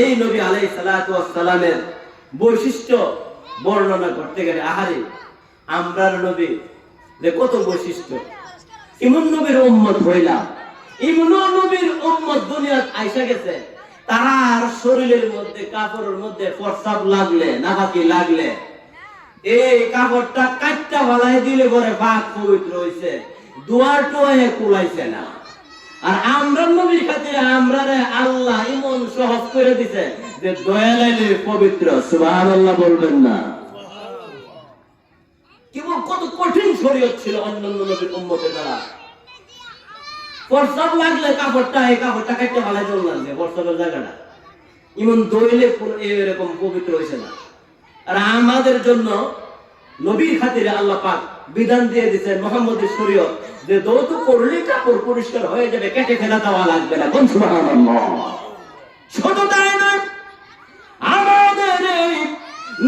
এই নবী আলাইহিস সালাতু ওয়াস সালামের বৈশিষ্ট্য বর্ণনা করতে গেলে আহারে আমরার নবী যে কত বৈশিষ্ট্য, ইমন নবীর উম্মত হইলাম, ইমন নবীর উম্মত দুনিয়াত আইসা গেছে, তার শরীরের মধ্যে কাপড়ের মধ্যে প্রস্রাব লাগলে নাফাকি লাগলে এই কাপড়টা কাটটা ভালাই দিলে পরে পাক পবিত্র হইছে, দুয়ার টোয়ে কুলাইছে না। আর আমরা নবীর খাতিরে আমরারে আল্লাহ এমন সহজ করে দিছে যে দয়া লাইলে পবিত্র। সুবহানাল্লাহ বলবেন না? কেবল কত কঠিন শরীয়ত ছিল অন্যান্য নবীর উম্মতের দ্বারা। প্রস্রাব লাগলে কাপড়টা এই কাপড়টা কাটতে ভালাই চল লাগছে, প্রস্রাবের জায়গাটা এমন দইলে এরকম পবিত্র হয়েছে না। আর আমাদের জন্য নবীর খাতিরে আল্লাহ পাক বিধান দিয়ে দিয়েছেন মুহাম্মদের শরীয়ত যে যৌতুক করলে কাপড় পরিষ্কার হয়ে যাবে, কেটে ফেলা দেওয়া লাগবে না। কোন সুবহানাল্লাহ। শুধু তাই নয়, আমাদের এই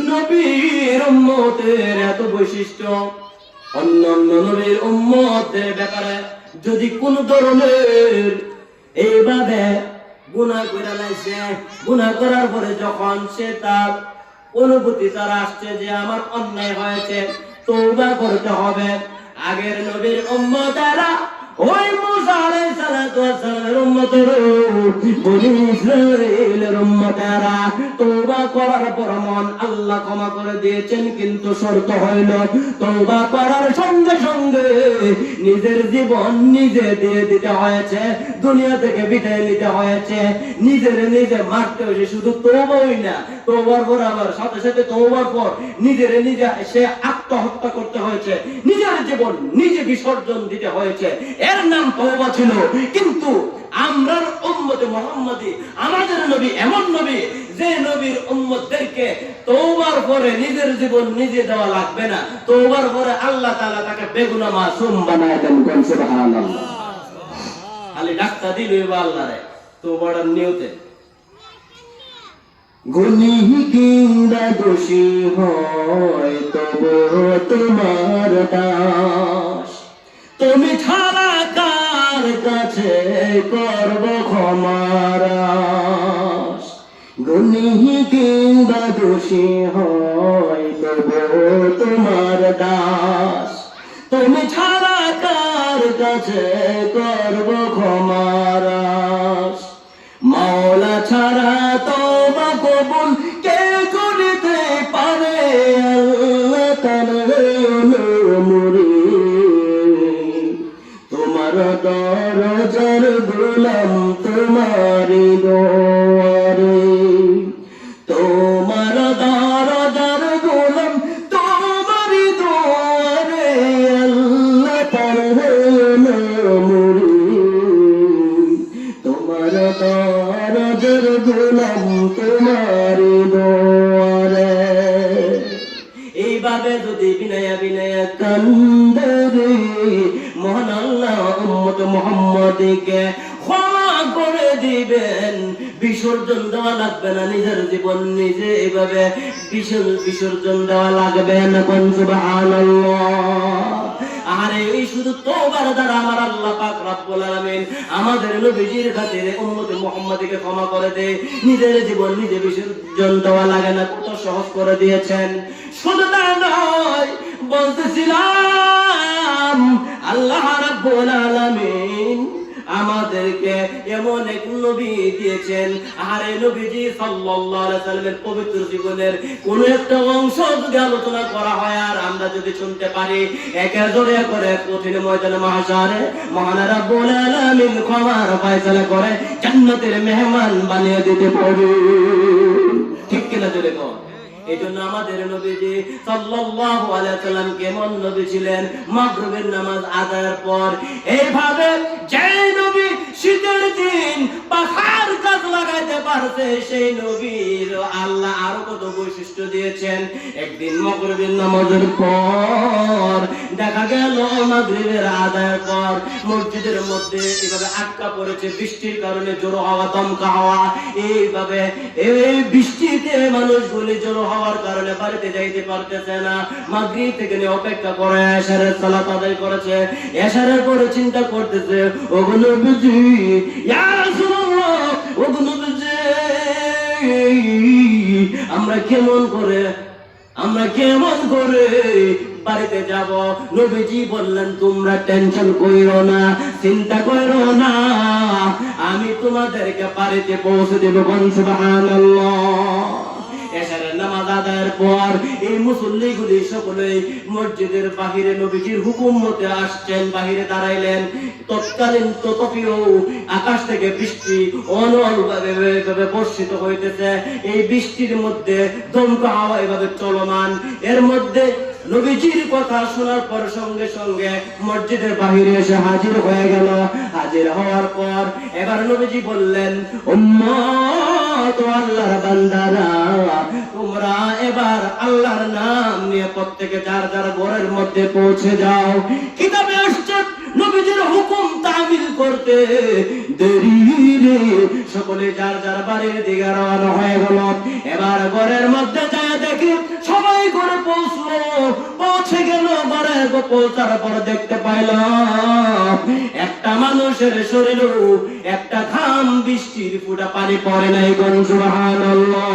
নবীর উম্মতের এত বৈশিষ্ট্য, অন্যান্য নবীর উম্মতের ব্যাপারে যদি কোন ধরনের এইভাবে গুনাহ করে লাইছে, গুনাহ করার পরে যখন সে তার অনুভূতি তার আসছে যে আমার অন্যায় হয়েছে, তওবা করতে হবে। আগের নবীর উম্মতেরা ওই মুসা আলাইহিস সালাতু ওয়াস সালামের উম্মতেরা, বনি ইসরাঈলের উম্মতেরা তওবা করার পর মন আল্লাহ ক্ষমা করে দিয়েছেন, কিন্তু শর্ত হইল তওবা করার সঙ্গে সঙ্গে নিজের জীবন নিজে দিয়ে দিতে হয়েছে, দুনিয়া থেকে বিদায় নিতে হয়েছে, নিজের নিজে মারতে হয়েছে। শুধু তওবাই না, তওবার পর আবার সাথে সাথে তওবার পর নিজের নিজে সে আত্মহত্যা করতে হয়েছে, নিজের জীবন নিজে বিসর্জন দিতে হয়েছে। এর নাম তওবা ছিল। কিন্তু আমরার উম্মতে মুহাম্মাদি, আমাদের নবী এমন নবী যে নবীর উম্মতদেরকে তওবার পরে নিজের জীবন নিজে দেওয়া লাগবে না, তওবার পরে আল্লাহ তাআলা তাকে বেগুনাহ মাসুম বানায় দেন। কোন সুবহানাল্লাহ। খালি ডাক্তার দিলই বা আল্লাহরে তওবার নিয়তে গুনি কিংবা দোষী হয় তবু তোমার দাস, তুমি ছাড়া কার কাছে করব ক্ষমার আশ। গুনি কিংবা দোষী হয় তবু তোমার দাস, তুমি ছাড়া কার কাছে করব ক্ষমার আশ। মাওলা ছাড়া তওবা কবুল কে করিতে পারে, আল্লাহ তাআলার মুরিদ, তোমার দরজার গোলাম তোমারি দুয়ারে, তোমার দরজার গোলাম তোমারি দুয়ারে, আল্লাহ তাআলার মুরিদ, তোমার দরজার গোলাম তোমারি দুয়ারে। এইভাবে যদি বিনয়া বিনয়া কান্দে রে মহান আল্লাহ উম্মত মুহাম্মাদকে ক্ষমা করে দিবেন, বিসর্জন দেওয়া লাগবে না, নিজের জীবন নিজে এইভাবে বিসর্জন দেওয়া লাগবে না। কোন সুবহানাল্লাহ। আরে এই শুধু তওবার দ্বারা আমার আল্লাহ পাক রব্বুল আলামিন আমাদের নবীজির খাতিরে উম্মত মুহাম্মাদীকে ক্ষমা করে দেয়, নিজের জীবন নিজে বিসর্জন দেওয়া লাগে না, কত সহজ করে দিয়েছেন। শুধু তা নয়, বলতেছিলাম আল্লাহ রাব্বুল আলামিন আমাদেরকে এমন এক নবী দিয়েছেন, আর এই নবীজি সাল্লাল্লাহু আলাইহি সাল্লামের পবিত্র জীবনের কোন একটা অংশ যদি আলোচনা করা হয় আর আমরা যদি শুনতে পারি, একে জোরে করে কঠিন ময়দানে মাহশারে মহান রব্বুল আলামিন ক্ষমার ফয়সালা করে জান্নাতের মেহমান বানিয়ে দিতে পারে। ঠিক কিনা জোরে কর। এই জন্য আমাদের নবীজি সাল্লাল্লাহু আলাইহি সাল্লাম কেমন নবী ছিলেন, মাগরিবের নামাজ আদায়ের পর এইভাবে যে নবী শীতের দিন পাখার কাজ লাগাইতে পারছে, সেই নবীর আল্লাহ আরো কত বৈশিষ্ট্য দিয়েছেন। একদিন মাগরিবের নামাজের পর দেখা গেল মাগরিবের আদায়ের পর মসজিদের মধ্যে এইভাবে আটকা পড়েছে, বৃষ্টির কারণে জোর হাওয়া দমকা হাওয়া, এইভাবে এই বৃষ্টিতে মানুষগুলি জোর হওয়ার কারণে বাড়িতে যাইতে পারতেছে না। মাগরিব থেকে অপেক্ষা করে এশারের সালাত আদায় করেছে, এশারের পরে চিন্তা করতেছে, ওগো নবীজি ইয়া রাসূলুল্লাহ, ওগো নবীজি আমরা কেমন করে বাড়িতে যাব? নবীজি বললেন, তোমরা টেনশন কইরো না, চিন্তা কইরো না, আমি তোমাদেরকে বাড়িতে পৌঁছে দেব। সুবহানাল্লাহ। এশারের নামাজ আদায়ের পর এই মুসল্লিগুলি সকলেই মসজিদের বাহিরে নবীজির হুকুম মতে আসছেন, বাহিরে দাঁড়াইলেন। তৎকালীন ততপিও আকাশ থেকে বৃষ্টি অনলভাবে বর্ষিত হইতেছে। এই বৃষ্টির মধ্যে দমকা হাওয়া এভাবে চলমান। এর মধ্যে নবীজির কথা শোনার পর সঙ্গে সঙ্গে মসজিদের বাহিরে এসে হাজির হয়ে গেল। হাজির হওয়ার পর এবার নবীজি বললেন, উম্মত ও আল্লাহর বান্দারা, তোমরা এবার আল্লাহর নাম নিয়ে প্রত্যেকে যার যার ঘরের মধ্যে পৌঁছে যাও। কিতাবে আসছে নবীজির হুকুম তামিল করতে দেরি রে সকলে যার যার বাড়ির দিকে রওনা হয়ে গেল। এবার ঘরের মধ্যে যায় দেখি সবাই ঘরে পৌঁছলো। পৌঁছে গেল ঘরে, পৌঁছার পর দেখতে পাইলাম একটা মানুষের শরীরে একটা ঘাম বৃষ্টির ফুটা পানি পড়ে নাই। সুবহানাল্লাহ।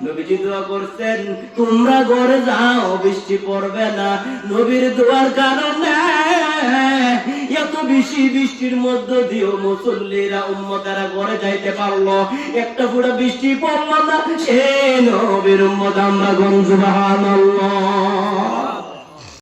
নবীজি দোয়া করছেন, তোমরা ঘরে যাও, বৃষ্টি পড়বে না। নবীর দোয়ার কারণে এত বেশি বৃষ্টির মধ্য দিয়েও মুসল্লিরা উম্মতেরা ঘরে যাইতে পারলো। একটা ফুটা বৃষ্টি পড়লো না, সে নবীর উম্মত আমরা। সুবহানাল্লাহ।